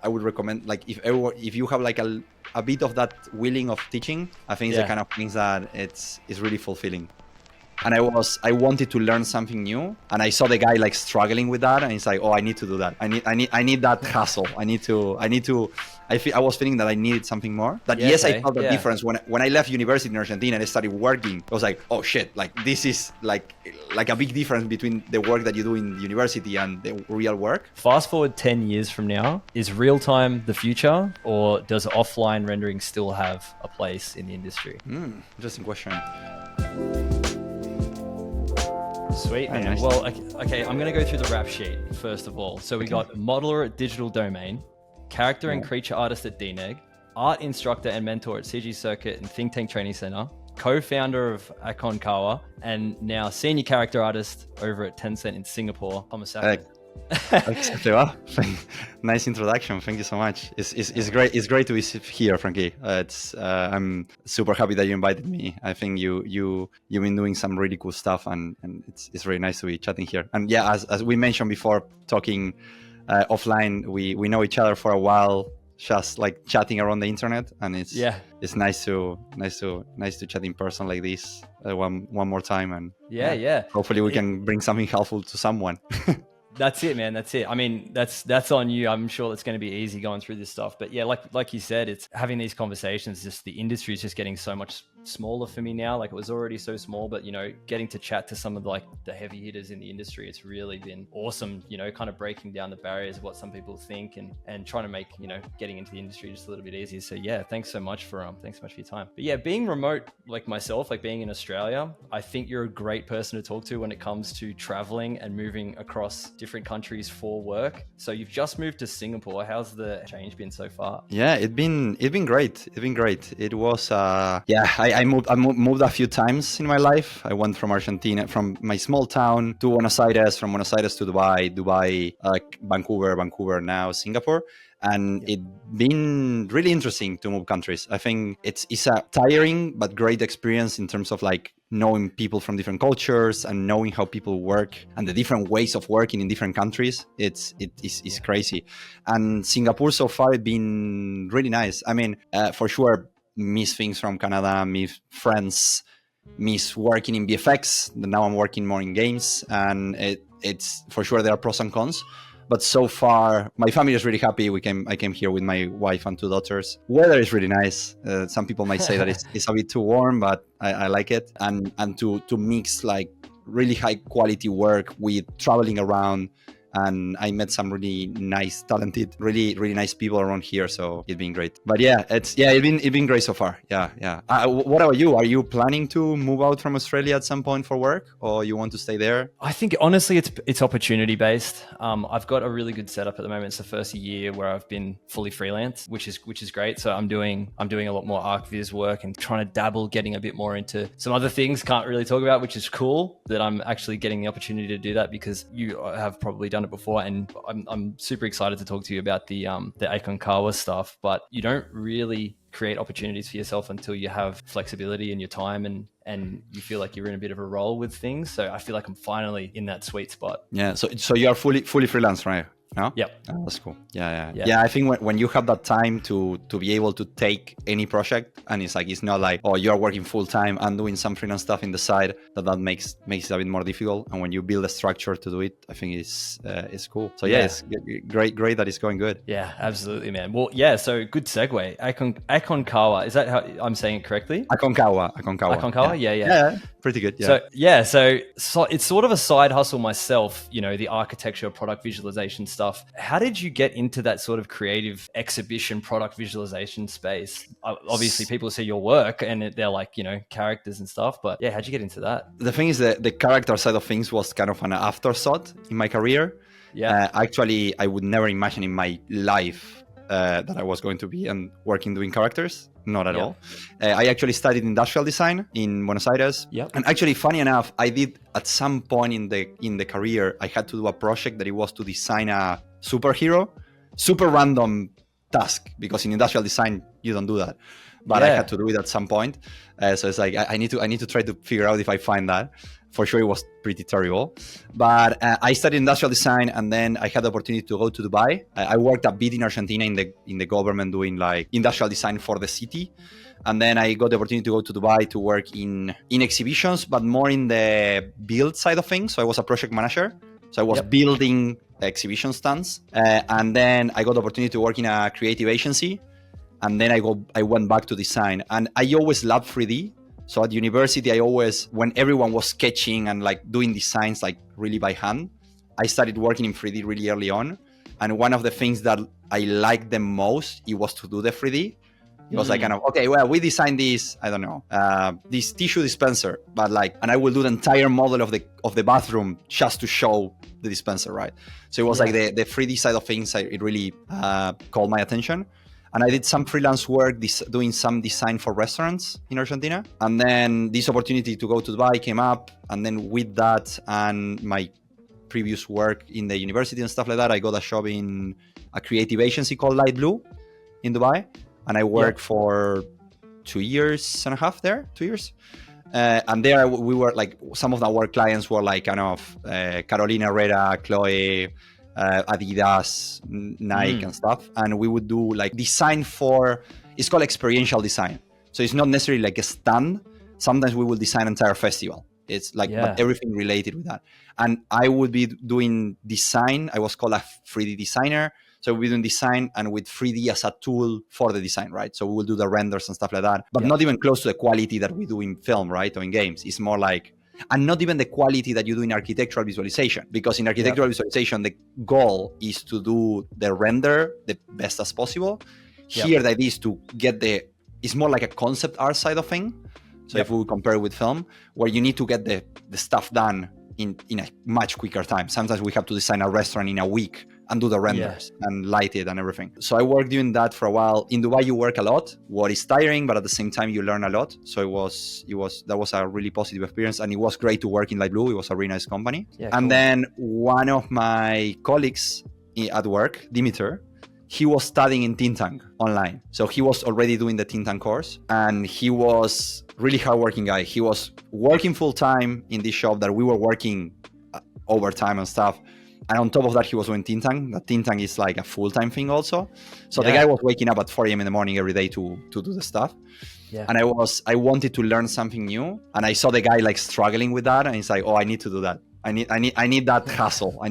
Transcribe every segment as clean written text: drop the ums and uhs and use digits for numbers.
I would recommend, like, if you have like a bit of that willing of teaching, I think it's the kind of things that it's really fulfilling. And I wanted to learn something new, and I saw the guy like struggling with that, and it's like, oh, I need to do that. I need that hustle. I was feeling that I needed something more. That I felt the difference when I left university in Argentina and I started working. I was like, oh shit, like this is like a big difference between the work that you do in university and the real work. Fast forward 10 years from now, is real time the future, or does offline rendering still have a place in the industry? Interesting question. Sweet, man. Nice. Well, okay, I'm going to go through the rap sheet first of all. So we got modeler at Digital Domain, character and creature artist at DNEG, art instructor and mentor at CG Circuit and Think Tank Training Center, co-founder of Aon Kawa, and now senior character artist over at Tencent in Singapore, Tomas Sackmann. Exactly. Well, nice introduction. Thank you so much. It's great. It's great to be here, Frankie. I'm super happy that you invited me. I think you've been doing some really cool stuff, and it's really nice to be chatting here. And yeah, as we mentioned before, talking offline, we know each other for a while, just like chatting around the internet, and it's nice to chat in person like this one more time, and hopefully we can bring something helpful to someone. That's it, man. That's it. I mean, that's on you. I'm sure it's going to be easy going through this stuff. But yeah, like you said, it's having these conversations. Just the industry is just getting so much smaller for me now. Like, it was already so small, but getting to chat to some of the heavy hitters in the industry, it's really been awesome. Kind of breaking down the barriers of what some people think and trying to make getting into the industry just a little bit easier. So yeah, thanks so much for your time. But yeah, being remote like myself, like being in Australia, I think you're a great person to talk to when it comes to traveling and moving across different countries for work. So you've just moved to Singapore. How's the change been so far? Yeah, it's been great. It was I moved a few times in my life. I went from Argentina, from my small town, to Buenos Aires, from Buenos Aires to Dubai, Vancouver, now Singapore. And it's been really interesting to move countries. I think it's a tiring but great experience in terms of like knowing people from different cultures and knowing how people work and the different ways of working in different countries. It's crazy. And Singapore so far has been really nice. I mean, for sure, miss things from Canada, miss friends, miss working in VFX. Now I'm working more in games, and it's for sure there are pros and cons. But so far, my family is really happy. I came here with my wife and 2 daughters. Weather is really nice. Some people might say that it's a bit too warm, but I like it. And to mix like really high quality work with traveling around. And I met some really nice, talented, really, really nice people around here. So it's been great. But yeah, it's been great so far. Yeah. What about you? Are you planning to move out from Australia at some point for work, or you want to stay there? I think honestly, it's opportunity based. I've got a really good setup at the moment. It's the first year where I've been fully freelance, which is great. So I'm doing a lot more ArcViz work and trying to dabble, getting a bit more into some other things. Can't really talk about, which is cool that I'm actually getting the opportunity to do that, because you have probably done it before, and I'm super excited to talk to you about the Aon Kawa stuff. But you don't really create opportunities for yourself until you have flexibility in your time and you feel like you're in a bit of a role with things. So I feel like I'm finally in that sweet spot. Yeah. So you are fully freelance, right? No? Yep. Oh, that's cool. Yeah. I think when you have that time to be able to take any project, and it's not like, oh, you're working full time and doing some freelance stuff in the side, that makes it a bit more difficult. And when you build a structure to do it, I think it's cool. So yeah, it's great that it's going good. Yeah, absolutely, man. Well, yeah. So good segue. Aon Kawa, is that how I'm saying it correctly? Aon Kawa. Yeah. Pretty good. Yeah. So it's sort of a side hustle myself. The architecture, product visualization stuff. How did you get into that sort of creative exhibition product visualization space? Obviously, people see your work and they're like, characters and stuff. But yeah, how'd you get into that? The thing is that the character side of things was kind of an afterthought in my career. Yeah. Actually, I would never imagine in my life that I was going to be working doing characters. Not at all. I actually studied industrial design in Buenos Aires. Yep. And actually, funny enough, I did at some point in the career, I had to do a project that it was to design a superhero. Super random task, because in industrial design you don't do that. But I had to do it at some point. So it's like I need to try to figure out if I find that. For sure, it was pretty terrible. But I studied industrial design, and then I had the opportunity to go to Dubai. I worked a bit in Argentina in the government doing like industrial design for the city. And then I got the opportunity to go to Dubai to work in exhibitions, but more in the build side of things. So I was a project manager. So I was building exhibition stands. And then I got the opportunity to work in a creative agency. And then I went back to design. And I always loved 3D. So at university, I always, when everyone was sketching and like doing designs like really by hand, I started working in 3D really early on. And one of the things that I liked the most, it was to do the 3D. It was like kind of, okay, well, we designed this, I don't know, this tissue dispenser, but like, and I will do the entire model of the bathroom just to show the dispenser, right? So it was like the 3D side of things, it really called my attention. And I did some freelance work doing some design for restaurants in Argentina. And then this opportunity to go to Dubai came up. And then with that and my previous work in the university and stuff like that, I got a job in a creative agency called Light Blue in Dubai. And I worked for 2 years and a half there, 2 years. And there we were like, some of our clients were like kind of Carolina Herrera, Chloe, Adidas, Nike and stuff. And we would do like design it's called experiential design. So it's not necessarily like a stand. Sometimes we will design an entire festival. It's like but everything related with that. And I would be doing design. I was called a 3D designer. So we're doing design and with 3D as a tool for the design, right? So we will do the renders and stuff like that, but not even close to the quality that we do in film, right? Or in games. It's more like, and not even the quality that you do in architectural visualization, because in architectural visualization, the goal is to do the render the best as possible. Here, the idea is to get it's more like a concept art side of thing. So if we compare it with film, where you need to get the stuff done in a much quicker time. Sometimes we have to design a restaurant in a week and do the renders and light it and everything. So I worked doing that for a while. In Dubai, you work a lot. What is tiring, but at the same time, you learn a lot. So that was a really positive experience. And it was great to work in Light Blue. It was a really nice company. Yeah, and then one of my colleagues at work, Dimitar, he was studying in think tank online. So he was already doing the think tank course, and he was really hardworking guy. He was working full time in this shop that we were working overtime and stuff. And on top of that, he was doing think tank. The think tank is like a full-time thing also. So the guy was waking up at 4 a.m. in the morning every day to do the stuff. Yeah. And I wanted to learn something new. And I saw the guy like struggling with that. And it's like, oh, I need to do that. I need that hustle. I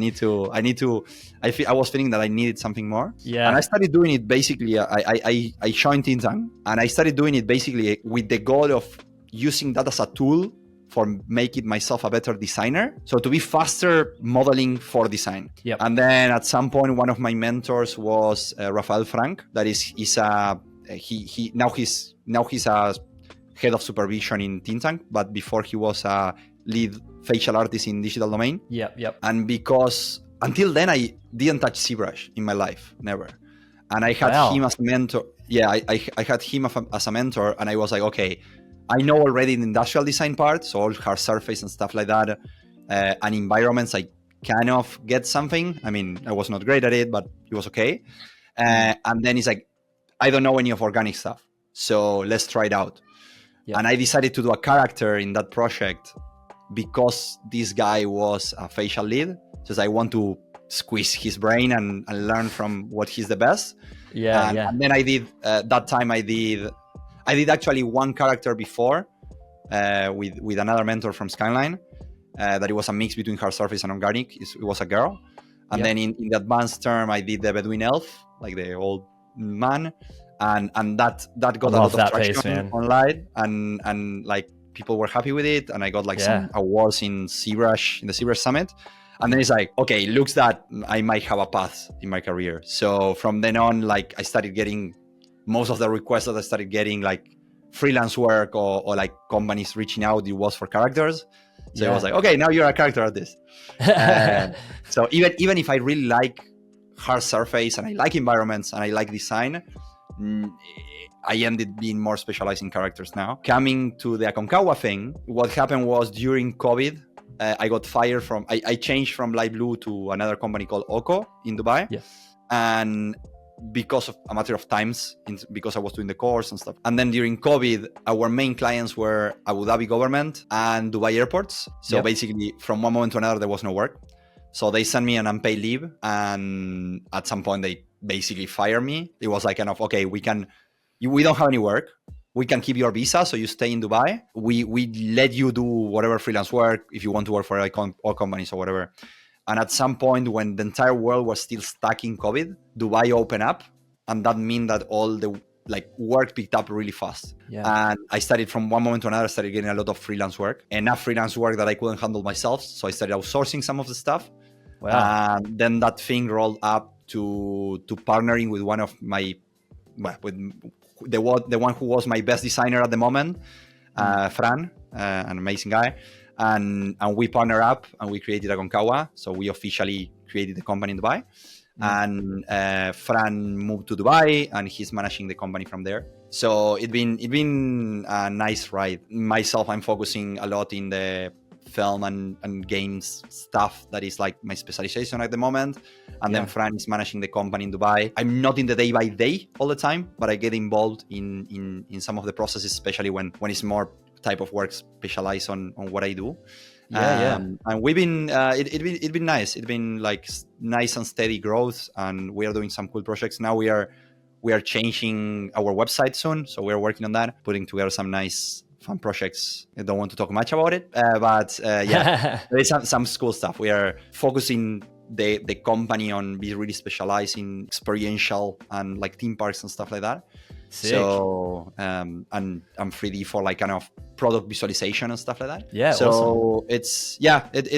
was feeling that I needed something more. Yeah. And I started doing it basically. I joined think tank and I started doing it basically with the goal of using that as a tool for making myself a better designer. So to be faster modeling for design. Yep. And then at some point, one of my mentors was Rafael Frank. That he's a head of supervision in think tank, but before he was a lead facial artist in digital domain. Yep. And because until then I didn't touch ZBrush in my life, never. And I had him as a mentor. Yeah, I had him as a mentor, and I was like, okay, I know already the industrial design part, so all hard surface and stuff like that, and environments, I kind of get something. I mean, I was not great at it, but it was okay. And then it's like, I don't know any of organic stuff, so let's try it out. Yep. And I decided to do a character in that project because this guy was a facial lead. So I want to squeeze his brain and learn from what he's the best. And then I did, that time I did actually one character before with another mentor from Skyline, that it was a mix between hard surface and organic. It was a girl. And then in the advanced term, I did the Bedouin elf, like the old man. And that got a lot of traction online. And like people were happy with it. And I got like some awards in the ZBrush Summit. And then it's like, okay, it looks that I might have a path in my career. So from then on, like I started getting most of the requests that I started getting, like freelance work or like companies reaching out, it was for characters. So I was like, okay, now you're a character artist. So even if I really like hard surface and I like environments and I like design, I ended being more specialized in characters now. Coming to the Aconcagua thing, what happened was during COVID, I got fired I changed from Light Blue to another company called Oko in Dubai. Yes. And because of a matter of times, because I was doing the course and stuff. And then during COVID, our main clients were Abu Dhabi government and Dubai airports. So basically, from one moment to another, there was no work. So they sent me an unpaid leave, and at some point they basically fired me. It was like kind of, okay, we don't have any work. We can keep your visa, so you stay in Dubai. We let you do whatever freelance work if you want to work for all companies or whatever. And at some point, when the entire world was still stuck in COVID, Dubai opened up, and that meant that all the work picked up really fast. And I started from one moment to another, started getting a lot of freelance work, enough freelance work that I couldn't handle myself. So I started outsourcing some of the stuff. Wow. And then that thing rolled up to partnering with one of my, with the one who was my best designer at the moment, Fran, an amazing guy. And we partnered up and we created Aon Kawa. So we officially created the company in Dubai. And Fran moved to Dubai and he's managing the company from there. So it's been a nice ride. Myself, I'm focusing a lot in the film and games stuff that is like my specialization at the moment. And then Fran is managing the company in Dubai. I'm not in the day by day all the time, but I get involved in some of the processes, especially when it's more type of work specialized on what I do. And we've been it's been nice. It's been like nice and steady growth, and we are doing some cool projects. Now we are changing our website soon, so we're working on that, putting together some nice fun projects. I don't want to talk much about it, but there is some cool stuff. We are focusing the company on be really specialized in experiential and like theme parks and stuff like that. Sick. So and 3D for like kind of product visualization and stuff like that. So awesome. It's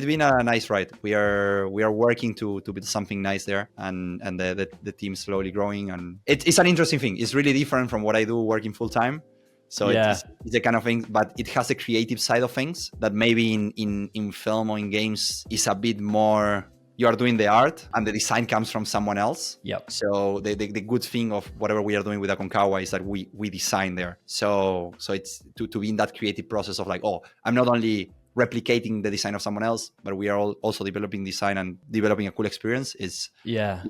been a nice ride. We are working to build something nice there, and the team's slowly growing, and it's an interesting thing. It's really different from what I do working full time. So it's the kind of thing, but it has a creative side of things that maybe in film or in games is a bit more. You are doing the art and the design comes from someone else. So the good thing of whatever we are doing with Aon Kawa is that we design there. So it's to be in that creative process of like, oh, I'm not only replicating the design of someone else, but we are also developing design and developing a cool experience. It's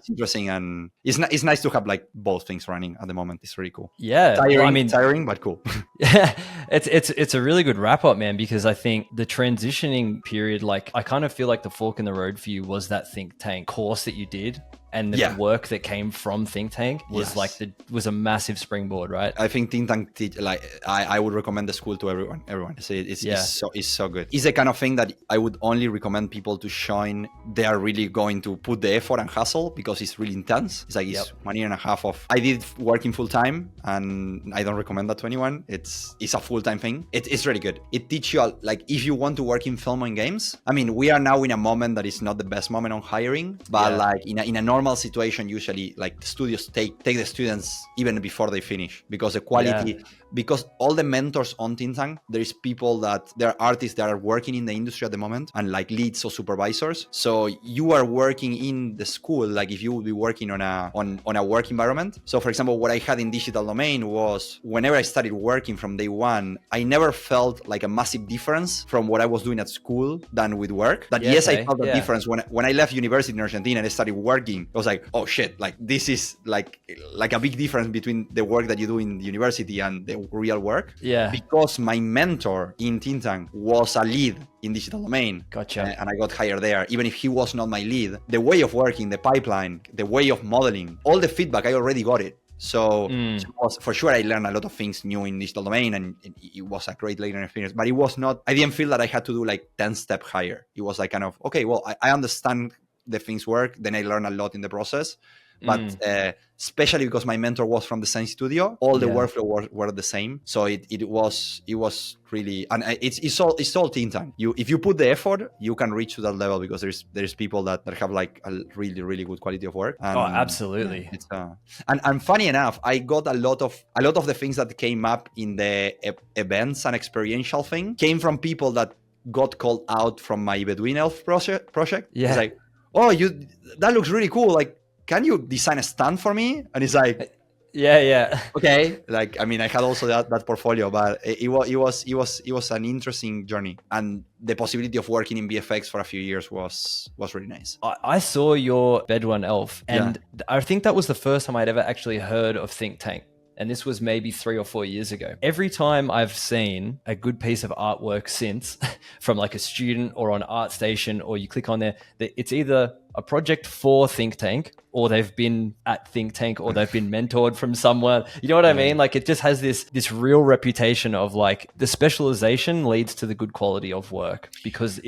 interesting, and it's nice to have like both things running at the moment. It's really cool. Tiring but cool. It's a really good wrap up, man, because I think the transitioning period, like I kind of feel like the fork in the road for you was that think tank course that you did. And the work that came from Think Tank was was a massive springboard, right? I think Think Tank, I would recommend the school to everyone. It's so good. It's the kind of thing that I would only recommend people to join. They are really going to put the effort and hustle because it's really intense. It's like it's 1.5 years of. I did working full time, and I don't recommend that to anyone. It's a full time thing. It's really good. It teaches you like if you want to work in film and games. I mean, we are now in a moment that is not the best moment on hiring, but like in a normal situation, usually like the studios take the students even before they finish because the quality, because all the mentors on Think Tank, there is people that there are artists that are working in the industry at the moment and like leads or supervisors. So you are working in the school like if you would be working on a work environment. So for example, what I had in digital domain was whenever I started working from day one, I never felt like a massive difference from what I was doing at school than with work. That I felt the difference when I left university in Argentina and I started working. I was like, oh shit, like this is like a big difference between the work that you do in the university and the real work. Because my mentor in Think Tank was a lead in digital domain. Gotcha. And I got hired there. Even if he was not my lead, the way of working, the pipeline, the way of modeling, all the feedback, I already got it. So for sure, I learned a lot of things new in digital domain, and it was a great learning experience. But it was not, I didn't feel that I had to do like 10-step higher. It was like kind of, okay, well, I understand the things work. Then I learned a lot in the process. But especially because my mentor was from the same studio, all the workflow were the same. So it was really, and it's all Think Tank. If you put the effort, you can reach to that level because there's people that have like a really, really good quality of work. And absolutely. It's and funny enough, I got a lot of the things that came up in the events and experiential thing came from people that got called out from my Bedouin Elf project. It's like, oh, that looks really cool. Like, can you design a stand for me? And it's like, Yeah. Okay, like I mean, I had also that portfolio, but it was an interesting journey, and the possibility of working in VFX for a few years was really nice. I saw your Bedouin Elf, Yeah. and I think that was the first time I'd ever actually heard of Think Tank. And this was maybe 3 or 4 years ago. Every time I've seen a good piece of artwork since from like a student or on ArtStation, or you click on there, it's either a project for Think Tank, or they've been at Think Tank, or they've been mentored from someone. You know what I mean? Like, it just has this real reputation of like the specialization leads to the good quality of work, because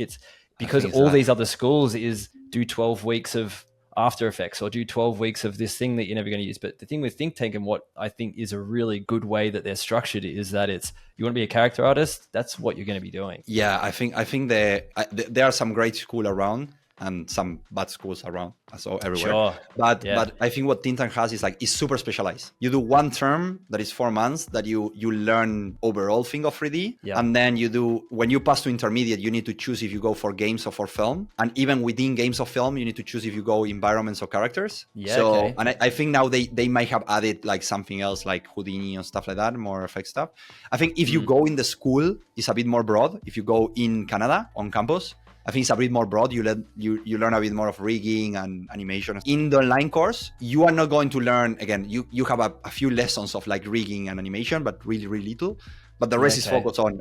all these other schools is do 12 weeks of After Effects or do 12 weeks of this thing that you're never going to use. But the thing with Think Tank, and what I think is a really good way that they're structured, is that it's, you want to be a character artist, that's what you're going to be doing. Yeah, I think there are some great schools around and some bad schools around, so everywhere. Sure. But I think what Think Tank has is like, it's super specialized. You do one term that is 4 months that you learn overall thing of 3D, and then you do, when you pass to intermediate, you need to choose if you go for games or for film, and even within games or film, you need to choose if you go environments or characters. And I think now they might have added like something else like Houdini and stuff like that, more effect stuff. I think if you go in the school, it's a bit more broad. If you go in Canada on campus, I think it's a bit more broad. You learn a bit more of rigging and animation. In the online course, you are not going to learn, again, you have a few lessons of like rigging and animation, but really, really little. But the rest is focused on,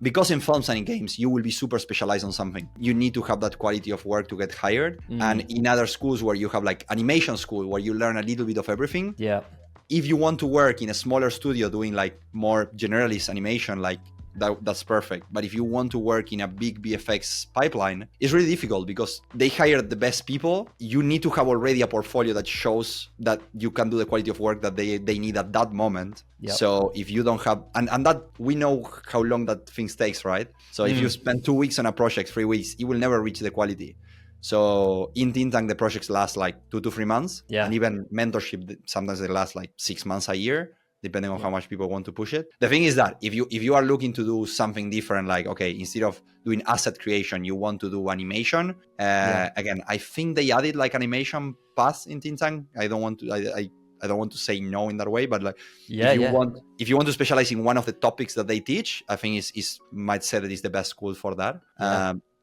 because in films and in games, you will be super specialized on something. You need to have that quality of work to get hired. And in other schools where you have like animation school, where you learn a little bit of everything. Yeah. If you want to work in a smaller studio doing like more generalist animation, like that's perfect. But if you want to work in a big VFX pipeline, it's really difficult because they hire the best people. You need to have already a portfolio that shows that you can do the quality of work that they need at that moment. So if you don't have, and that we know how long that things takes, right? So if you spend 2 weeks on a project, 3 weeks, it will never reach the quality. So in Think Tank, the projects last like 2 to 3 months. And even mentorship, sometimes they last like 6 months, a year, depending on how much people want to push it. The thing is that if you are looking to do something different, like, instead of doing asset creation, you want to do animation. Again, I think they added like animation paths in Think Tank. I don't want to say no in that way, but like, if you want to specialize in one of the topics that they teach, I think is might say that it's the best school for that.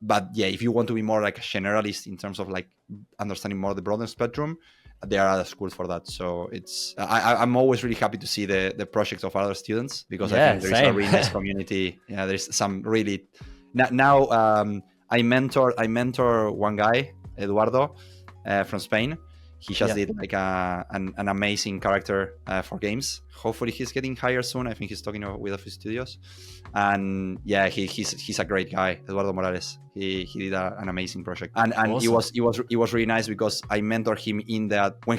But if you want to be more like a generalist in terms of like understanding more the broader spectrum, there are other schools for that. So it's I'm always really happy to see the projects of other students, because I think there is a really nice community. There's some really now I mentor one guy, Eduardo, from Spain. He just did like an amazing character for games. Hopefully he's getting hired soon. I think he's talking with a few studios. And he's a great guy, Eduardo Morales. He did an amazing project. And awesome. it was really nice because I mentored him in that when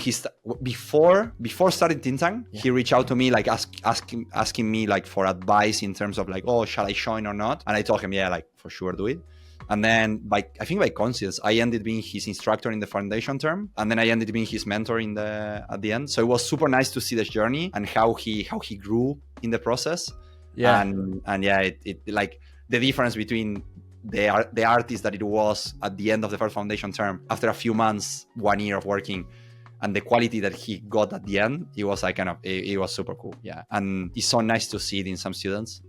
before starting Think Tank, he reached out to me like asking me like for advice in terms of like, shall I join or not? And I told him, like for sure do it. And then by coincidence, I ended being his instructor in the foundation term, and then I ended being his mentor at the end. So it was super nice to see this journey and how he grew in the process. And it like the difference between the artist that it was at the end of the first foundation term, after a few months, 1 year of working, and the quality that he got at the end, it was like it was super cool. And it's so nice to see it in some students.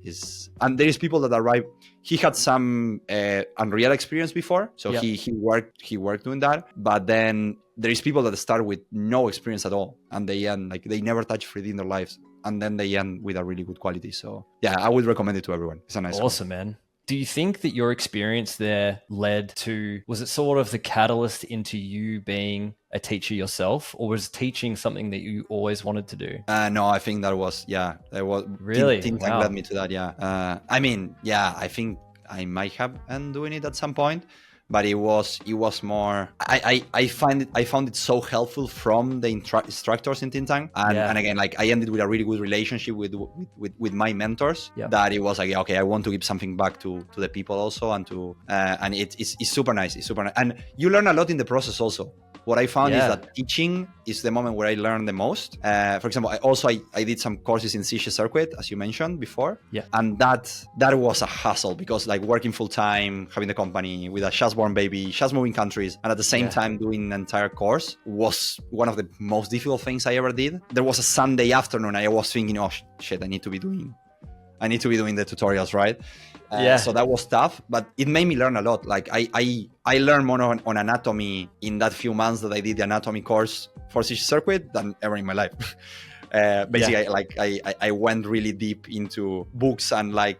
And there is people that arrive. He had some Unreal experience before, so he worked doing that. But then there is people that start with no experience at all, and they end like they never touch 3D in their lives, and then they end with a really good quality. So I would recommend it to everyone. It's a nice awesome one. Man. Do you think that your experience there was it sort of the catalyst into you being a teacher yourself, or was teaching something that you always wanted to do? No, I think that was, there was really Think Tank led me to that. I mean, I think I might have been doing it at some point, but it was more, I found it so helpful from the instructors in Think Tank, and again, like I ended with a really good relationship with my mentors, that it was like, I want to give something back to the people also, and to and it's super nice. It's super nice, and you learn a lot in the process also. what I found is Yeah. that teaching is the moment where I learn the most. For example, I did some courses in CC circuit, as you mentioned before. Yeah. And that was a hassle because like working full time, having the company with a just born baby, just moving countries, and at the same time doing an entire course was one of the most difficult things I ever did. There was a Sunday afternoon, I was thinking, oh shit, I need to be doing the tutorials, right? So that was tough, but it made me learn a lot. Like I learned more on anatomy in that few months that I did the anatomy course for CC circuit than ever in my life. Basically, I went really deep into books and like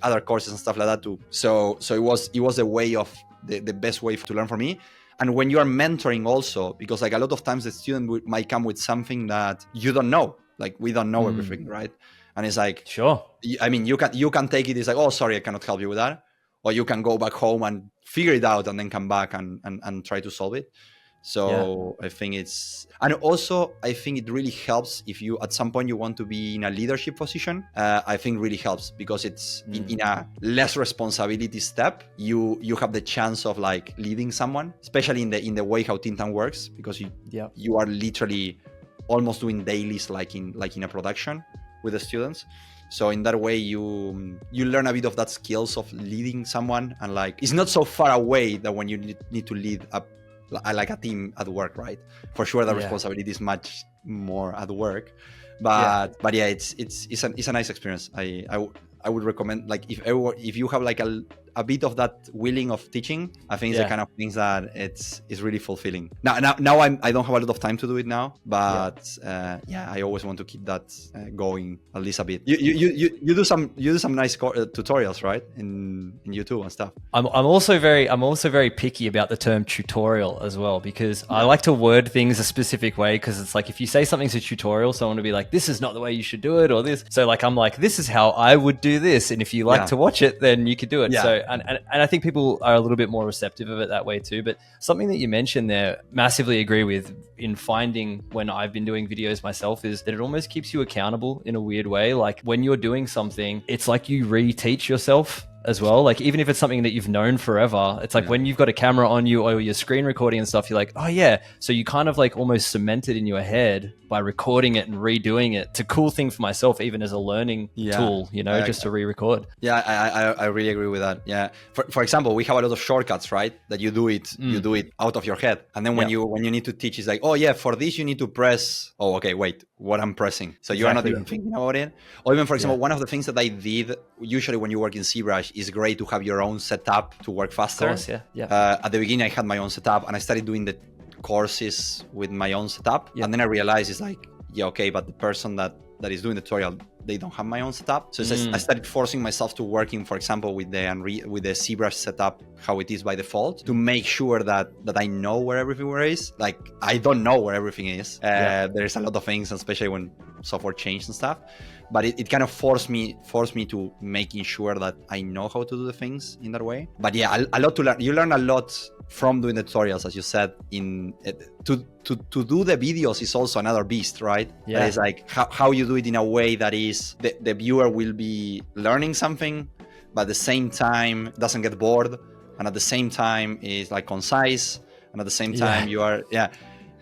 other courses and stuff like that too. So it was a way of the best way to learn for me. And when you are mentoring also, because like a lot of times the student might come with something that you don't know, like we don't know everything, right? And it's like, sure. I mean, you can take it. It's like, oh, sorry, I cannot help you with that. Or you can go back home and figure it out and then come back and try to solve it. So I think and also I think it really helps if you, at some point you want to be in a leadership position. I think really helps because it's in a less responsibility step. You have the chance of like leading someone, especially in the way how Tintan works, because you are literally almost doing dailies like in a production with the students. So in that way you learn a bit of that skills of leading someone, and like it's not so far away that when you need to lead like a team at work, right? For sure the responsibility is much more at work, but yeah, it's a nice experience. I would recommend, like, if you have like a bit of that willing of teaching, I think it's the kind of things that it's really fulfilling. Now I don't have a lot of time to do it now, but I always want to keep that going at least a bit. You do some nice tutorials, right? In YouTube and stuff. I'm also very picky about the term tutorial as well, because I like to word things a specific way, because it's like if you say something's a tutorial, someone will be like, this is not the way you should do it, or this. So like I'm like, this is how I would do this, and if you like to watch it, then you could do it. So and I think people are a little bit more receptive of it that way too. But something that you mentioned there, massively agree with, in finding when I've been doing videos myself, is that it almost keeps you accountable in a weird way. Like when you're doing something, it's like you reteach yourself as well. Like even if it's something that you've known forever, it's like when you've got a camera on you or you're screen recording and stuff, you're like, oh yeah. So you kind of like almost cement it in your head by recording it and redoing it. It's a cool thing for myself, even as a learning tool, just to re-record. Yeah, I really agree with that. Yeah. For example, we have a lot of shortcuts, right? That you do it out of your head. And then when you need to teach, it's like, oh yeah, for this you need to press, oh okay, wait, what I'm pressing. So you are not even thinking about it. Or even, for example, one of the things that I did, usually when you work in ZBrush, is great to have your own setup to work faster. Of course, at the beginning I had my own setup, and I started doing the courses with my own setup. And then I realized it's like, but the person that is doing the tutorial, they don't have my own setup. So I started forcing myself to working, for example, with the ZBrush setup, how it is by default, to make sure that I know where everything is. Like I don't know where everything is. There's a lot of things, especially when software changes and stuff. But it kind of forced me to making sure that I know how to do the things in that way. But yeah, a lot to learn. You learn a lot from doing the tutorials, as you said. To do the videos is also another beast, right? Yeah. That is like how you do it in a way that is the viewer will be learning something, but at the same time doesn't get bored, and at the same time is like concise, and at the same time you are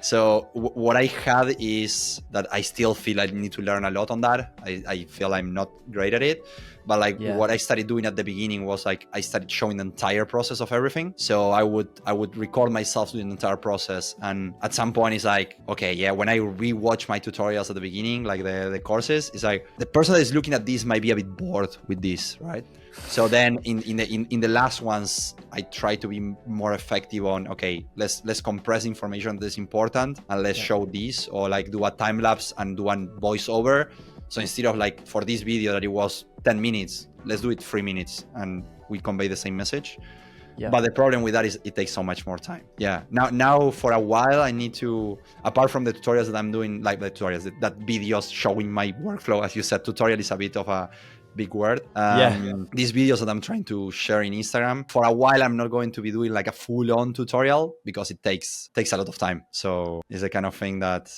So what I had is that I still feel I need to learn a lot on that. I feel I'm not great at it. But like what I started doing at the beginning was like I started showing the entire process of everything. So I would record myself doing the entire process. And at some point it's like, okay, when I rewatch my tutorials at the beginning, like the courses, it's like the person that is looking at this might be a bit bored with this, right? So then in the last ones, I try to be more effective on, okay, let's compress information that's important and let's show this, or like do a time lapse and do a voiceover. So instead of like for this video that it was 10 minutes, let's do it 3 minutes and we convey the same message. Yeah. But the problem with that is it takes so much more time. Yeah. Now for a while, I need to, apart from the tutorials that I'm doing, like the tutorials, that videos showing my workflow, as you said, tutorial is a bit of a big word. Yeah. These videos that I'm trying to share in Instagram, for a while, I'm not going to be doing like a full-on tutorial because it takes a lot of time. So it's the kind of thing that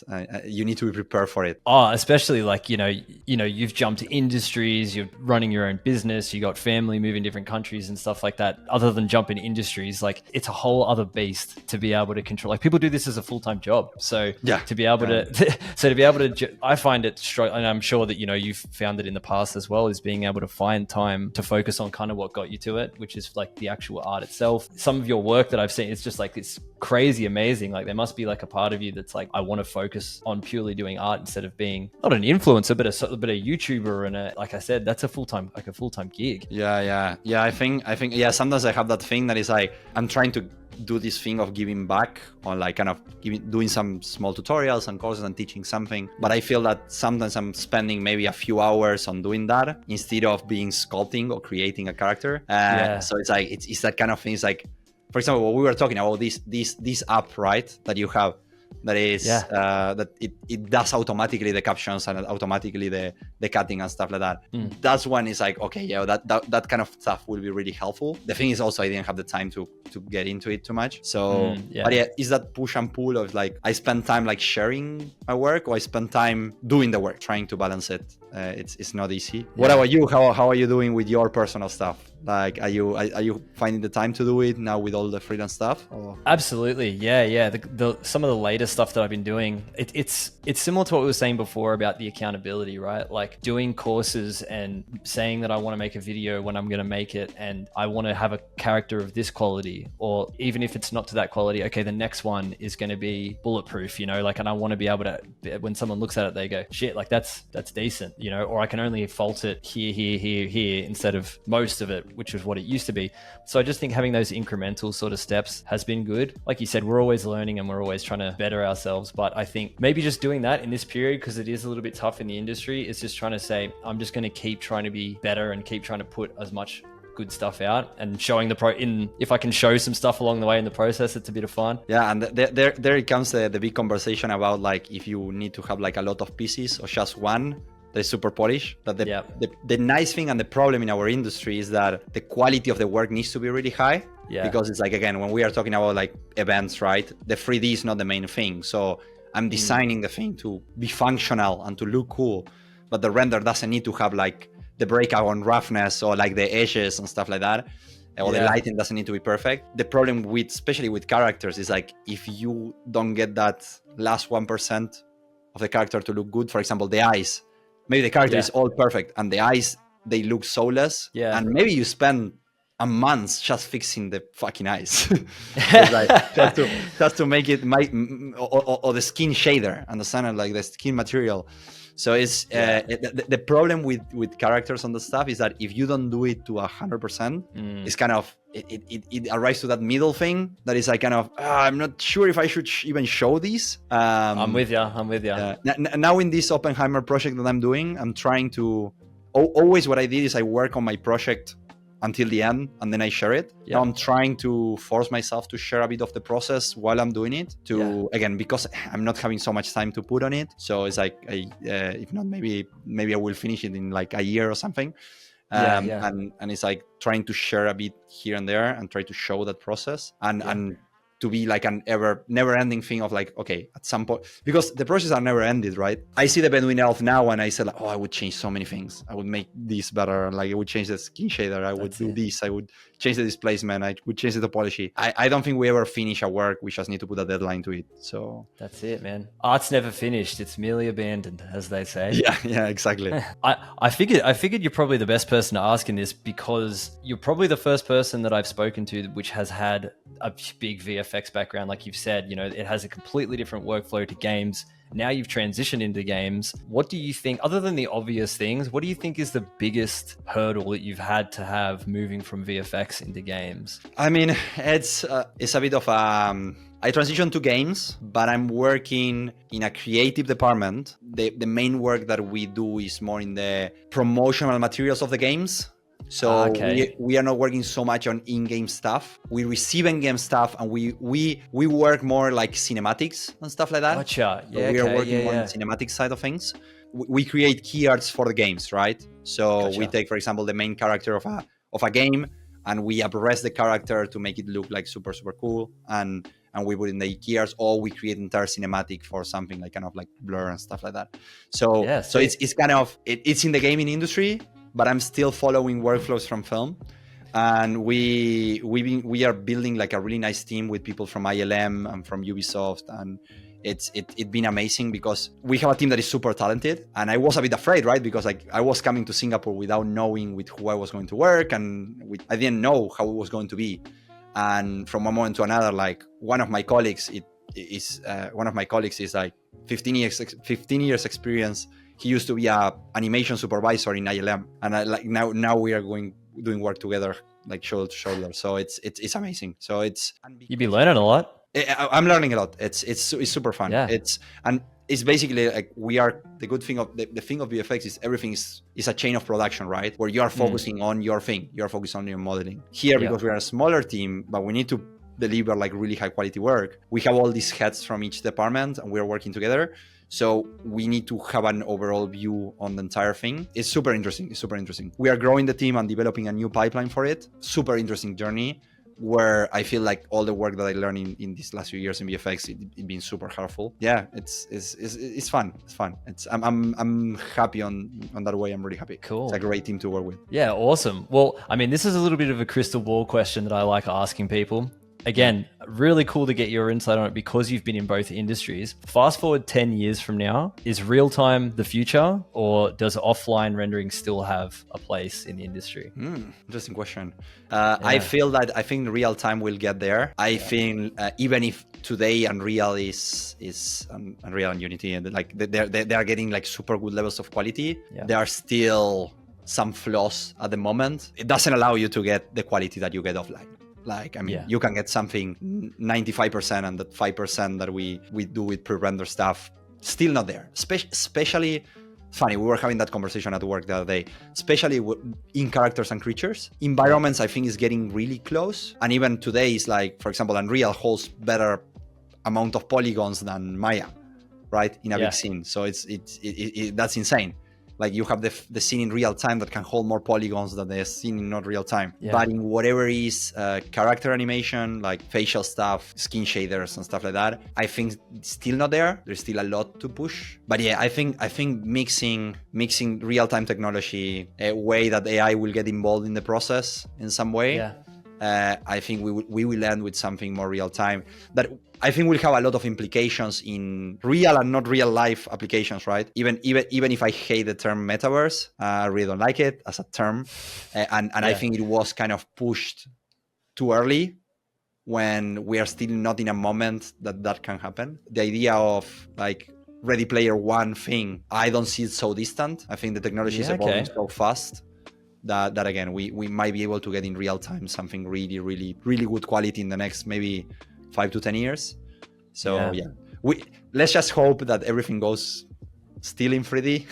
you need to be prepared for it. Oh, especially like, you've jumped industries, you're running your own business, you got family moving different countries and stuff like that. Other than jumping industries, like it's a whole other beast to be able to control. Like people do this as a full-time job. So to be able to, I find it, and I'm sure that, you've found it in the past as well, is being able to find time to focus on kind of what got you to it, which is like the actual art itself. Some of your work that I've seen, it's just like, it's crazy amazing. Like there must be like a part of you that's like, I want to focus on purely doing art instead of being not an influencer, but a YouTuber. And like I said, that's a full-time gig. Yeah. I think, yeah, sometimes I have that thing that is like, I'm trying to do this thing of giving back on like kind of doing some small tutorials and courses and teaching something. But I feel that sometimes I'm spending maybe a few hours on doing that instead of being sculpting or creating a character. So it's like, it's that kind of thing. It's like, for example, what we were talking about, this app, right, that you have, that is that it does automatically the captions and automatically the cutting and stuff like that. That's one is like, okay, yeah, that kind of stuff will be really helpful. The thing is also I didn't have the time to get into it too much. So but yeah, is that push and pull of like I spend time like sharing my work, or I spend time doing the work, trying to balance it. It's not easy. What about you? How are you doing with your personal stuff? Like, are you finding the time to do it now with all the freelance stuff? Or? Absolutely, yeah. Some of the latest stuff that I've been doing, it's similar to what we were saying before about the accountability, right? Like doing courses and saying that I want to make a video when I'm going to make it, and I want to have a character of this quality, or even if it's not to that quality, okay, the next one is going to be bulletproof, like, and I want to be able to, when someone looks at it, they go, shit, like that's decent, or I can only fault it here instead of most of it, which is what it used to be. So I just think having those incremental sort of steps has been good. Like you said, we're always learning and we're always trying to better ourselves. But I think maybe just doing that in this period, because it is a little bit tough in the industry, is just trying to say, I'm just going to keep trying to be better and keep trying to put as much good stuff out and showing if I can show some stuff along the way in the process, it's a bit of fun. Yeah, and there it comes the big conversation about like if you need to have like a lot of pieces or just one that is super polished. That the nice thing and the problem in our industry is that the quality of the work needs to be really high. Yeah. Because it's like, again, when we are talking about like events, right? The 3D is not the main thing. So I'm designing the thing to be functional and to look cool, but the render doesn't need to have like the breakout on roughness or like the edges and stuff like that. Or the lighting doesn't need to be perfect. The problem especially with characters, is like if you don't get that last 1% of the character to look good, for example, the eyes, maybe the character is all perfect and the eyes, they look soulless. Yeah. And maybe you spend a month just fixing the fucking eyes. Like, just to make it or the skin shader, understand, like the skin material. So it's the problem with characters on the stuff is that if you don't do it to 100%, it's kind of it arrives to that middle thing that is like kind of I'm not sure if I should even show these. I'm with you. Now in this Oppenheimer project that I'm doing, I'm trying to always what I did is I work on my project until the end and then I share it. Now I'm trying to force myself to share a bit of the process while I'm doing it again, because I'm not having so much time to put on it. So it's like if not, maybe I will finish it in like a year or something. And it's like trying to share a bit here and there and try to show that process and to be like an never ending thing of like, okay, at some point, because the process are never ended, right? I see the Bedouin elf now and I said like, I would change so many things. I would make this better. Like I would change the skin shader. I would do this. I would change the displacement. I would change the topology. I don't think we ever finish a work. We just need to put a deadline to it. So that's it, man. Art's never finished. It's merely abandoned, as they say. Yeah, exactly. I figured you're probably the best person to ask in this, because you're probably the first person that I've spoken to which has had a big VFX background. Like you've said, it has a completely different workflow to games. Now you've transitioned into games. What do you think, other than the obvious things, what do you think is the biggest hurdle that you've had to have moving from VFX into games? I mean, it's a bit of I transitioned to games, but I'm working in a creative department. The main work that we do is more in the promotional materials of the games. So Okay. we are not working so much on in-game stuff. We receive in-game stuff, and we work more like cinematics and stuff like that. Gotcha. So Yeah. we are Okay. working more on Yeah. the cinematic side of things. We create key arts for the games, right? So Gotcha. we take, for example, the main character of a game, and we address the character to make it look like super cool, and we put in the key arts, or we create entire cinematic for something like kind of like Blur and stuff like that. So Yeah, so it's kind of it's in the gaming industry, but I'm still following workflows from film. And we are building like a really nice team with people from ILM and from Ubisoft, and it's been amazing because we have a team that is super talented. And I was a bit afraid, right? Because like I was coming to Singapore without knowing with who I was going to work, and I didn't know how it was going to be. And from one moment to another, like one of my colleagues is like 15 years experience. He used to be a animation supervisor in ILM, and now we are doing work together, like shoulder to shoulder. So it's amazing. So you'd be learning a lot. I'm learning a lot. It's super fun. Yeah. It's basically like we are the good thing of the thing of VFX is everything is a chain of production, right? Where you are focusing on your thing, you are focused on your modeling. Here, because we are a smaller team, but we need to deliver like really high quality work. We have all these heads from each department, and we are working together. So we need to have an overall view on the entire thing. It's super interesting. We are growing the team and developing a new pipeline for it. Super interesting journey, where I feel like all the work that I learned in these last few years in VFX, it's been super helpful. Yeah, it's fun. It's fun. I'm happy on that way. I'm really happy. Cool. It's a great team to work with. Yeah, awesome. Well, I mean, this is a little bit of a crystal ball question that I like asking people. Again, really cool to get your insight on it because you've been in both industries. Fast forward 10 years from now, is real time the future, or does offline rendering still have a place in the industry? Interesting question. I think real time will get there. I think even if today Unreal is Unreal and Unity, and like they are getting like super good levels of quality, there are still some flaws at the moment. It doesn't allow you to get the quality that you get offline. Like, I mean, you can get something 95%, and that 5% that we do with pre-render stuff, still not there. Especially, funny, we were having that conversation at work the other day, especially in characters and creatures. Environments, I think, is getting really close. And even today is like, for example, Unreal holds better amount of polygons than Maya, right? In a big scene. So it's that's insane. Like you have the scene in real time that can hold more polygons than the scene in not real time. But in whatever is character animation, like facial stuff, skin shaders and stuff like that, I think it's still not there. There's still a lot to push. But yeah, I think mixing real-time technology, a way that AI will get involved in the process in some way. I think we will end with something more real time that I think will have a lot of implications in real and not real life applications, right? Even if I hate the term metaverse, I really don't like it as a term, and I think it was kind of pushed too early when we are still not in a moment that can happen. The idea of like Ready Player One thing, I don't see it so distant. I think the technology is evolving so fast that again we might be able to get in real time something really good quality in the next maybe 5 to 10 years. So let's just hope that everything goes still in 3D.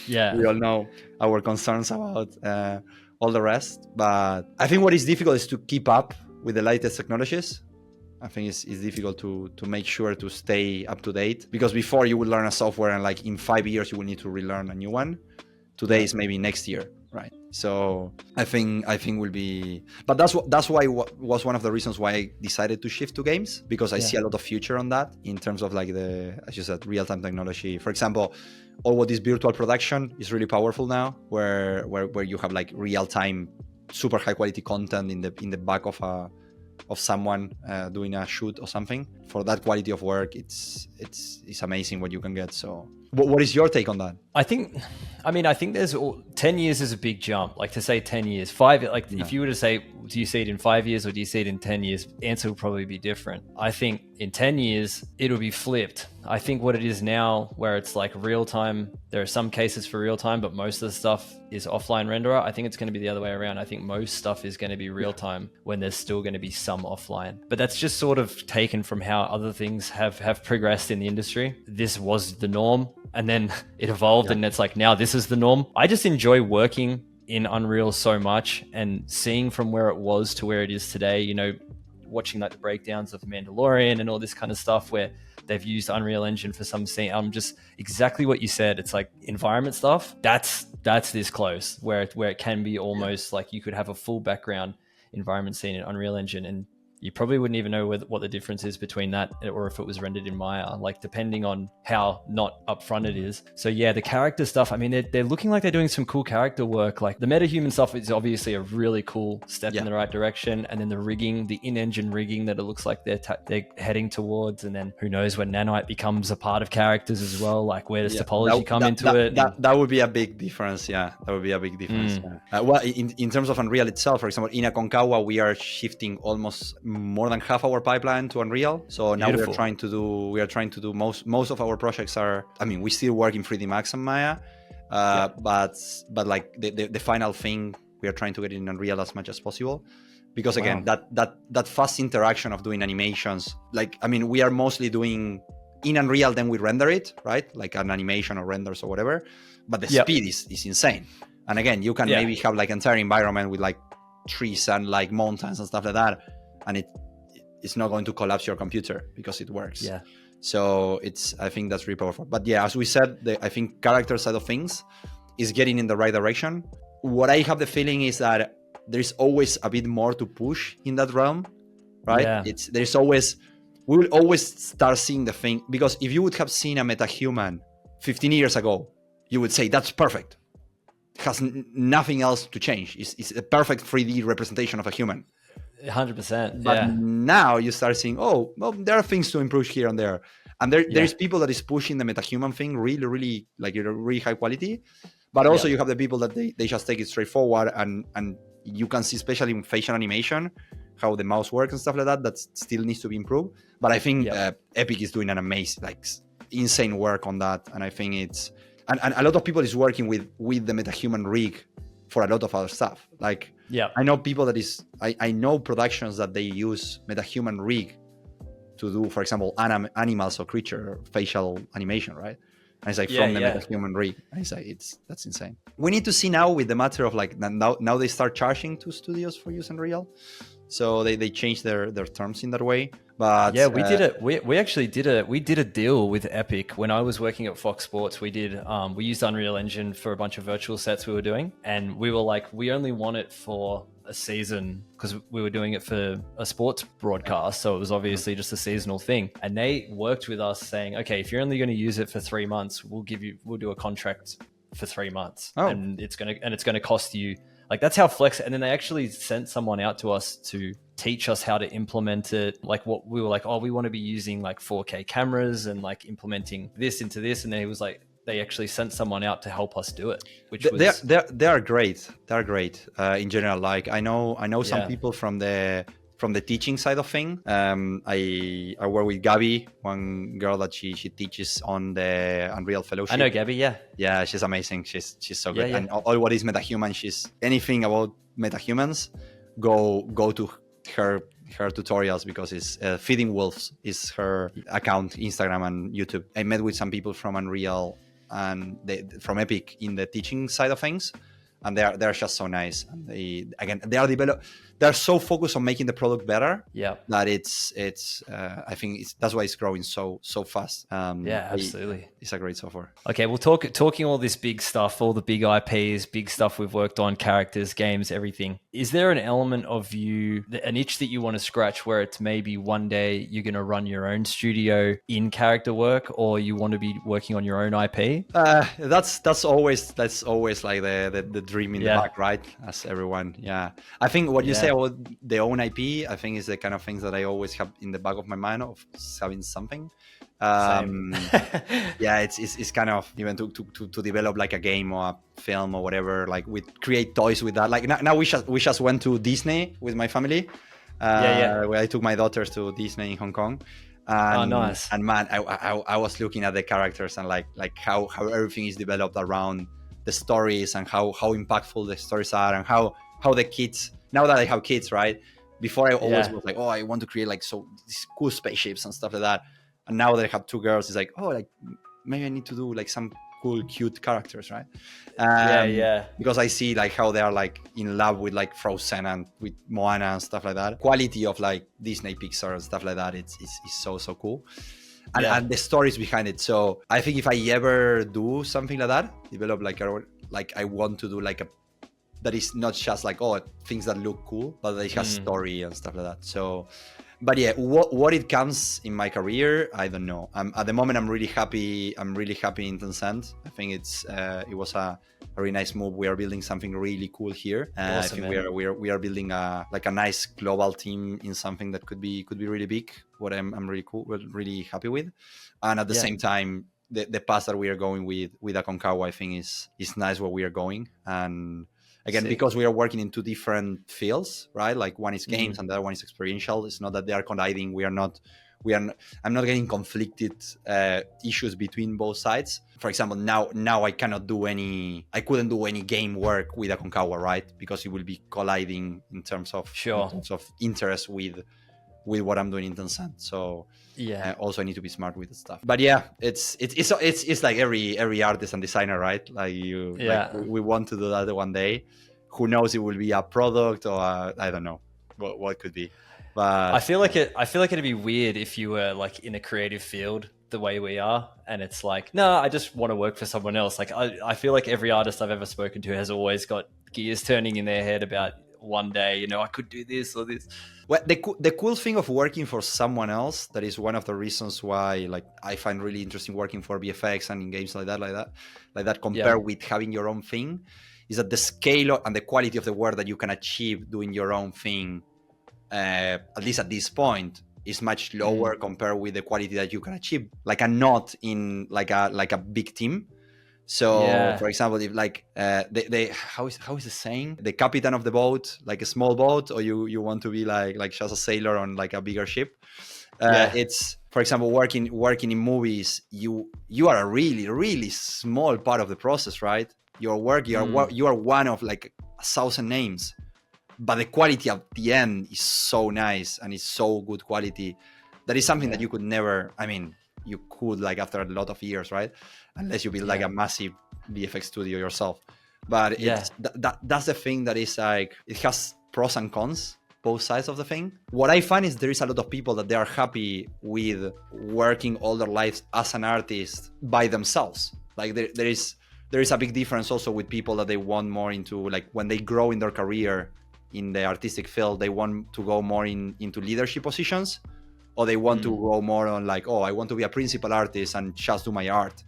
We all know our concerns about all the rest, but I think what is difficult is to keep up with the latest technologies. I think it's difficult to make sure to stay up to date, because before you would learn a software and like in 5 years you will need to relearn a new one. Today is maybe next year, right? So I think will be, but that's why was one of the reasons why I decided to shift to games, because I see a lot of future on that in terms of like as you said, real-time technology. For example, all what is virtual production is really powerful now, where you have like real-time, super high quality content in the back of someone doing a shoot or something. For that quality of work, it's amazing what you can get. So what is your take on that? I think there's 10 years is a big jump. Like to say 10 years, 5, like if you were to say, do you see it in 5 years or do you see it in 10 years? Answer will probably be different. I think in 10 years, it'll be flipped. I think what it is now, where it's like real time, there are some cases for real time, but most of the stuff is offline renderer. I think it's going to be the other way around. I think most stuff is going to be real time when there's still going to be some offline. But that's just sort of taken from how other things have progressed in the industry. This was the norm, and then it evolved, and it's like now this is the norm. I just enjoy working in Unreal so much, and seeing from where it was to where it is today, you know, watching like the breakdowns of Mandalorian and all this kind of stuff where they've used Unreal Engine for some scene. Just exactly what you said. It's like environment stuff. That's this close where it can be almost like you could have a full background environment scene in Unreal Engine, and you probably wouldn't even know what the difference is between that or if it was rendered in Maya, like depending on how not upfront it is. So yeah, the character stuff, I mean, they're looking like they're doing some cool character work. Like the metahuman stuff is obviously a really cool step in the right direction. And then the rigging, the in-engine rigging that it looks like they're heading towards. And then who knows when nanite becomes a part of characters as well, like where does topology come into it? That would be a big difference. Yeah, that would be a big difference. Well, in terms of Unreal itself, for example, in Aon Kawa, we are shifting almost more than half our pipeline to Unreal. So now we are trying to do most of our projects are, I mean, we still work in 3D Max and Maya, but like the final thing, we are trying to get in Unreal as much as possible. Because again, that fast interaction of doing animations, like, I mean, we are mostly doing in Unreal, then we render it, right? Like an animation or renders or whatever. But the speed is insane. And again, you can maybe have like entire environment with like trees and like mountains and stuff like that, and it's not going to collapse your computer because it works. Yeah. So I think that's really powerful. But yeah, as we said, I think character side of things is getting in the right direction. What I have the feeling is that there's always a bit more to push in that realm, right? Yeah. We will always start seeing the thing, because if you would have seen a metahuman 15 years ago, you would say that's perfect. It has nothing else to change. It's a perfect 3D representation of a human. 100%. But now you start seeing, oh, well, there are things to improve here and there. And there's people that is pushing the metahuman thing really, really, like, really high quality. But also you have the people that they just take it straightforward, and you can see, especially in facial animation, how the mouse works and stuff like that still needs to be improved. But I think Epic is doing an amazing, like, insane work on that. And I think it's, and a lot of people is working with the metahuman rig for a lot of other stuff. Like, I know people I know productions that they use metahuman rig to do, for example, animals or creature facial animation, right? And it's like from the metahuman rig. And it's like, that's insane. We need to see now with the matter of like, now they start charging to studios for use Unreal. So they changed their terms in that way. But yeah, we did it. We actually did a deal with Epic when I was working at Fox Sports. We used Unreal Engine for a bunch of virtual sets we were doing, and we were like, we only want it for a season because we were doing it for a sports broadcast, so it was obviously just a seasonal thing. And they worked with us saying, okay, if you're only going to use it for 3 months, we'll do a contract for 3 months, and it's gonna cost you. Like, that's how flex. And then they actually sent someone out to us to teach us how to implement it. Like, what we were like, oh, we want to be using like 4K cameras and like implementing this into this. And then he was like, they actually sent someone out to help us do it, which was they are great. They're great in general. Like, I know some people from the teaching side of thing. I work with Gabby, one girl that she teaches on the Unreal Fellowship. I know Gabby, yeah, she's amazing. She's so good. And all what is metahuman, she's anything about metahumans, go to her tutorials, because it's Feeding Wolves is her account, Instagram and YouTube. I met with some people from Unreal and from Epic in the teaching side of things, and they're just so nice. And they're so focused on making the product better. That it's I think that's why it's growing so fast. Absolutely. It's a great software. Okay, well, talking all this big stuff, all the big IPs, big stuff we've worked on, characters, games, everything. Is there an element of you, an itch that you want to scratch, where it's maybe one day you're going to run your own studio in character work, or you want to be working on your own IP? That's always like the dream in the back, right? As everyone, I think what you say about the own IP, I think is the kind of things that I always have in the back of my mind of having something. It's kind of even to develop like a game or a film or whatever, like we create toys with that. Like now we just went to Disney with my family. Where I took my daughters to Disney in Hong Kong. And, nice. And man, I was looking at the characters and like how everything is developed around the stories, and how impactful the stories are, and how the kids, now that I have kids, right? Before I always was like, oh, I want to create like these cool spaceships and stuff like that. And now that I have 2 girls, it's like, oh, like maybe I need to do like some cool, cute characters, right? Yeah. Because I see like how they are like in love with like Frozen and with Moana and stuff like that. Quality of like Disney, Pixar and stuff like that. It's so cool. And the stories behind it. So I think if I ever do something like that, develop like I want to do like a that is not just like things that look cool, but it has story and stuff like that. So, but yeah, what it comes in my career, I don't know. At the moment, I'm really happy. I'm really happy in Tencent. I think it was a really nice move. We are building something really cool here. Awesome, I think we are building a nice global team in something that could be really big. What I'm really happy with, and at the same time, the path that we are going with Aconcagua, I think is nice where we are going. And again, because we are working in two different fields, right? Like one is games and the other one is experiential. It's not that they are colliding. I'm not getting conflicted issues between both sides. For example, now I couldn't do any game work with Aconcagua, right? Because it will be colliding in terms of interest with what I'm doing in Tencent. So also I need to be smart with the stuff. But yeah, it's like every artist and designer, right? Like we want to do that one day. Who knows? It will be a product or I don't know what could be. But I feel like it'd be weird if you were like in a creative field the way we are, and it's like, no, I just want to work for someone else. Like I feel like every artist I've ever spoken to has always got gears turning in their head about one day, I could do this or this. Well, the cool thing of working for someone else, that is one of the reasons why like I find really interesting working for VFX and in games like that compared with having your own thing, is that the scale and the quality of the work that you can achieve doing your own thing, at least at this point, is much lower compared with the quality that you can achieve like a not in like a big team. So for example, if like they how is the saying, the captain of the boat, like a small boat, or you want to be like just a sailor on like a bigger ship. It's, for example, working in movies, you are a really small part of the process, right? Your work, you are one of like 1,000 names, but the quality at the end is so nice and it's so good quality. That is something that you could never, you could like after a lot of years, right? Unless you build like a massive VFX studio yourself. But it's that's the thing that is like, it has pros and cons, both sides of the thing. What I find is there is a lot of people that they are happy with working all their lives as an artist by themselves. Like there is a big difference also with people that they want more into, like when they grow in their career in the artistic field, they want to go more into leadership positions, or they want to go more on like, I want to be a principal artist and just do my art.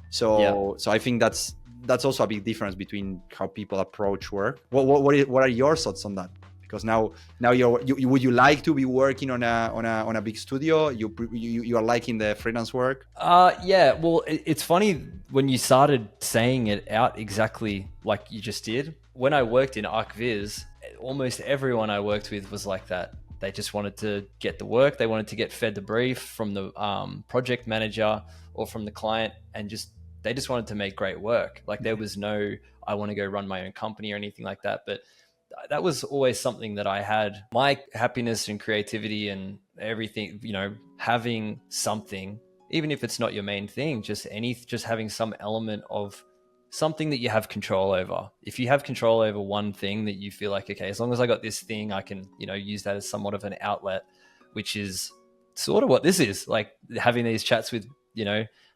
So I think that's also a big difference between how people approach work. What are your thoughts on that? Because now would you like to be working on a big studio? You are liking the freelance work? Well, it's funny when you started saying it out exactly like you just did. When I worked in ArcViz, almost everyone I worked with was like that. They just wanted to get the work. They wanted to get fed the brief from the project manager or from the client, and they just wanted to make great work. Like there was no, I want to go run my own company or anything like that. But that was always something that I had. My happiness and creativity and everything, having something, even if it's not your main thing, just having some element of something that you have control over. If you have control over one thing that you feel like, okay, as long as I got this thing, I can, use that as somewhat of an outlet, which is sort of what this is, like having these chats with,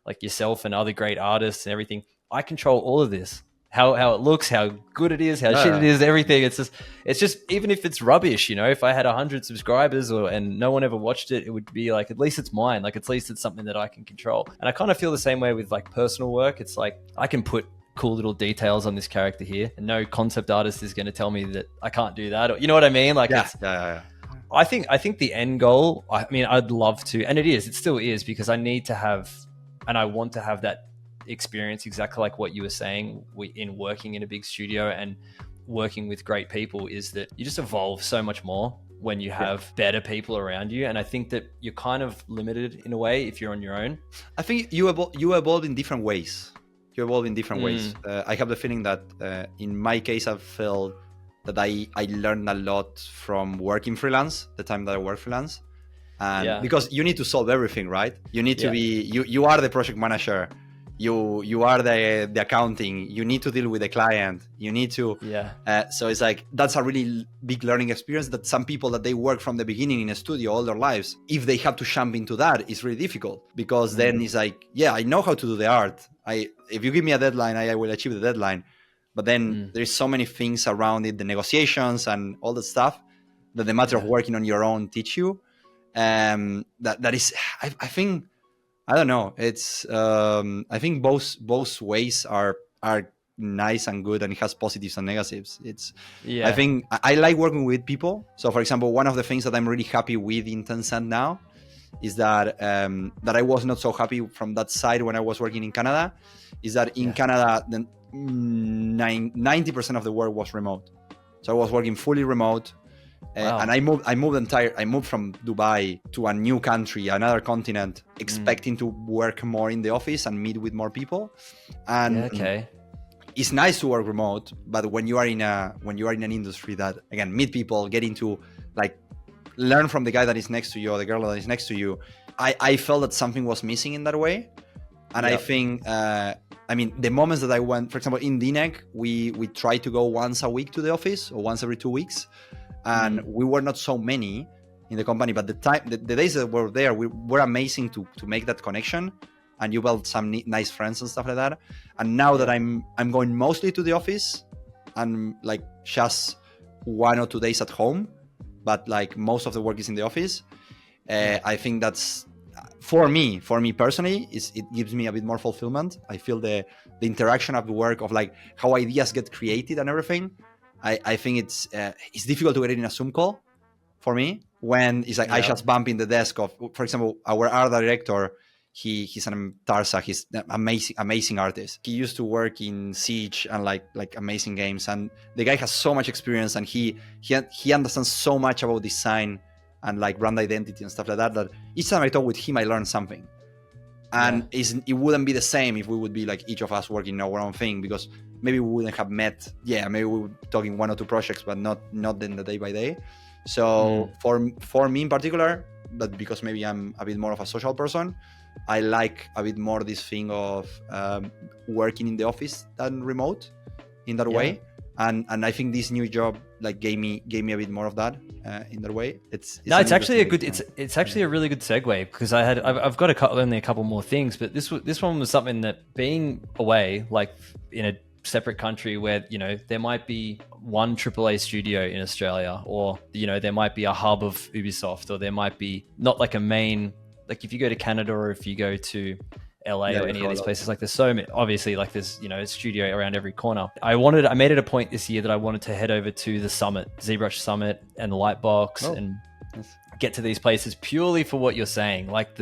like yourself and other great artists and everything. I control all of this, how it looks, how good it is, how shit it is, everything. It's just, even if it's rubbish, if I had 100 subscribers and no one ever watched it, it would be like, at least it's mine. Like at least it's something that I can control. And I kind of feel the same way with like personal work. It's like, I can put cool little details on this character here, and no concept artist is going to tell me that I can't do that, or you know what I mean? Like I think the end goal, I'd love to, and it still is, because I need to have, and I want to have that experience exactly like what you were saying in working in a big studio and working with great people, is that you just evolve so much more when you have better people around you. And I think that you're kind of limited in a way if you're on your own. I think you evolve in different ways. I have the feeling that in my case, I've felt that I learned a lot from working freelance, the time that I work freelance. And Yeah. because you need to solve everything, right? You need to be, you are the project manager. You are the accounting. You need to deal with the client. You need to, so it's like, that's a really big learning experience that some people that they work from the beginning in a studio all their lives, if they have to jump into that, it's really difficult, because then it's like, yeah, I know how to do the art. If you give me a deadline, I will achieve the deadline. But then there's so many things around it, the negotiations and all that stuff, that the matter of working on your own teach you. That is, I think, I don't know. It's I think both ways are nice and good, and it has positives and negatives. I think I like working with people. So, for example, one of the things that I'm really happy with in Tencent now is that that I was not so happy from that side when I was working in Canada. Is that in Canada, the 90% of the work was remote. So I was working fully remote. And I moved from Dubai to a new country, another continent, expecting to work more in the office and meet with more people. And it's nice to work remote, but when you are in an industry that, again, meet people, getting to like learn from the guy that is next to you or the girl that is next to you, I felt that something was missing in that way. And I think I mean, the moments that I went, for example, in DNEG, we try to go once a week to the office, or once every 2 weeks. And we were not so many in the company, but the days that were there, we were amazing to make that connection, and you build some nice friends and stuff like that. And now that I'm going mostly to the office, and like just 1 or 2 days at home, but like most of the work is in the office. I think that's for me personally, it gives me a bit more fulfillment. I feel the interaction of the work, of like how ideas get created and everything. I think it's difficult to get it in a Zoom call for me, when it's like I just bump in the desk of, for example, our art director. He's an Tarsa. He's an amazing artist. He used to work in Siege and like amazing games. And the guy has so much experience, and he understands so much about design and like brand identity and stuff like that. That each time I talk with him, I learn something. And it wouldn't be the same if we would be like each of us working our own thing, because maybe we wouldn't have met. Yeah, maybe we would talk in 1 or 2 projects, but not in the day by day. So for me in particular, but because maybe I'm a bit more of a social person, I like a bit more this thing of working in the office than remote in that way. And I think this new job like gave me a bit more of that in that way. It's actually it's actually a really good segue, because I've got only a couple more things, but this one was something that, being away, like in a separate country where, you know, there might be one AAA studio in Australia, or, you know, there might be a hub of Ubisoft, or there might be not like a main, like if you go to Canada or if you go to LA or any of these places, like there's so many, obviously, like there's, you know, a studio around every corner. I made it a point this year that I wanted to head over to the Summit, ZBrush Summit and the Lightbox, and get to these places purely for what you're saying. Like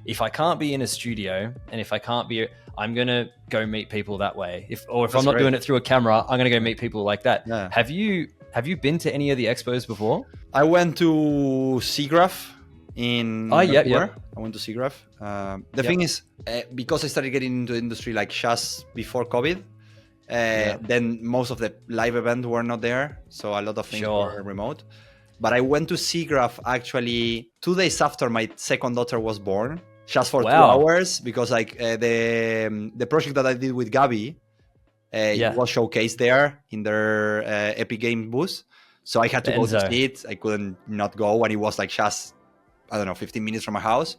if I can't be in a studio, and if I can't be, I'm going to go meet people that way. If I'm not doing it through a camera, I'm going to go meet people like that. Yeah. Have you been to any of the expos before? I went to SIGGRAPH in Vancouver. I went to SIGGRAPH. The thing is, because I started getting into the industry like just before COVID, then most of the live events were not there. So a lot of things were remote. But I went to SIGGRAPH actually 2 days after my second daughter was born, just for 2 hours, because like the project that I did with Gabi was showcased there in their Epic Games booth. So I had to go to see it. I couldn't not go, and it was like just, I don't know, 15 minutes from my house.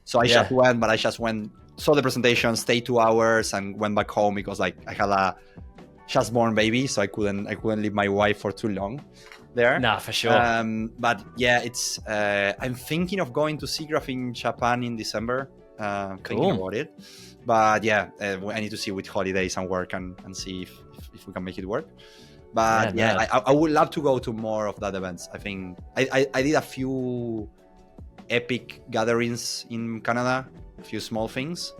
So I just went, but I just went, saw the presentation, stayed 2 hours, and went back home, because like I had a just born baby, so I couldn't leave my wife for too long there. Nah, for sure. But yeah, it's I'm thinking of going to SIGGRAPH in Japan in December. Thinking about it. But yeah, I need to see with holidays and work and see if we can make it work. But I would love to go to more of that events. I think I did a few epic gatherings in Canada, a few small things,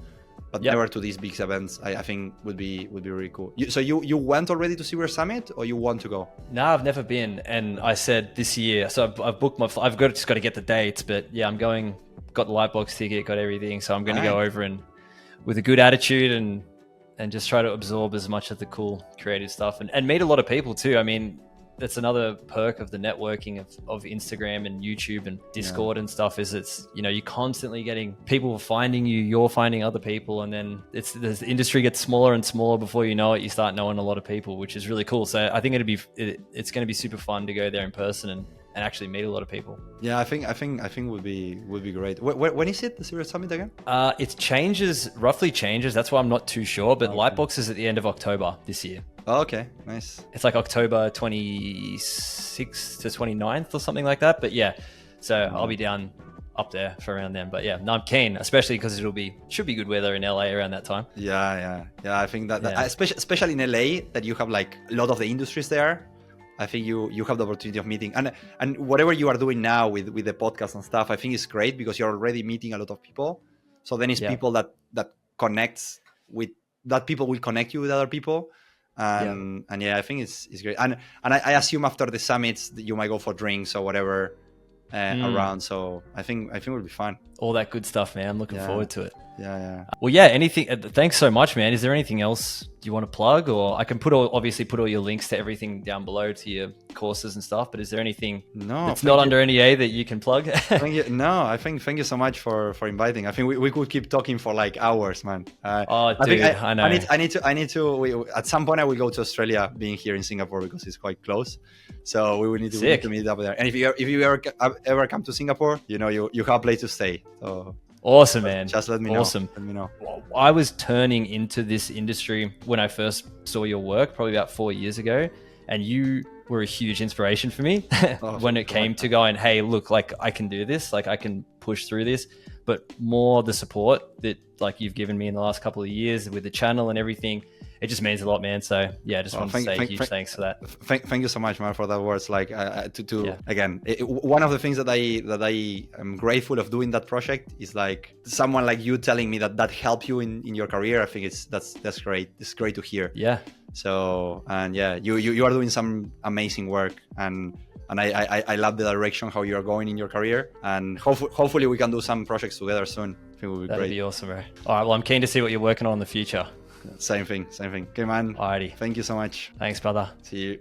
but never to these big events. I think would be really cool. So you went already to ZBrush Summit, or you want to go? No, I've never been, and I said this year. So I've booked my. I've just got to get the dates, but yeah, I'm going. Got the Lightbox ticket, got everything, so I'm going to go over and with a good attitude and just try to absorb as much of the cool creative stuff and meet a lot of people too. I mean, that's another perk of the networking of Instagram and YouTube and Discord and stuff, is it's, you know, you're constantly getting people finding you, you're finding other people, and then the industry gets smaller and smaller. Before you know it, you start knowing a lot of people, which is really cool. So I think it's going to be super fun to go there in person and actually meet a lot of people. Yeah, I think would be great. When is it, the Serious Summit again? It roughly changes. That's why I'm not too sure. But Lightbox is at the end of October this year. Oh, okay, nice. It's like October 26th to 29th or something like that. But yeah, so I'll be down up there for around then. But yeah, no, I'm keen, especially because should be good weather in LA around that time. Yeah. I think that especially in LA, that you have like a lot of the industries there. I think you have the opportunity of meeting, and whatever you are doing now with the podcast and stuff, I think is great because you're already meeting a lot of people. So then it's people that connects with that, people will connect you with other people. And I think it's great. And I assume after the summits that you might go for drinks or whatever around. So I think it will be fun. All that good stuff, man. I'm looking forward to it. Yeah. Well, yeah, anything. Thanks so much, man. Is there anything else you want to plug? Or I can obviously put all your links to everything down below, to your courses and stuff. But is there anything that's not under NDA that you can plug? Thank you so much for inviting. I think we could keep talking for like hours, man. I know. I need to. At some point, I will go to Australia, being here in Singapore because it's quite close. So we will need to meet up there. And if you ever come to Singapore, you know you have a place to stay. So. Awesome, man. Just let me know. Awesome. Let me know. I was turning into this industry when I first saw your work, probably about 4 years ago. And you were a huge inspiration for me when it came to going, hey, look, like I can do this, like I can push through this. But more the support that like you've given me in the last couple of years with the channel and everything, it just means a lot, man. So yeah, I just want to say huge thanks for that. Thank you so much, man, for that words. Like again, one of the things that I am grateful of doing that project is like someone like you telling me that helped you in your career. I think that's great. It's great to hear. Yeah. So you are doing some amazing work, and I love the direction how you are going in your career, and hopefully we can do some projects together soon. I think it would be great. That'd be awesome, bro. All right, well, I'm keen to see what you're working on in the future. Same thing. Okay, man. Alrighty. Thank you so much. Thanks, brother. See you.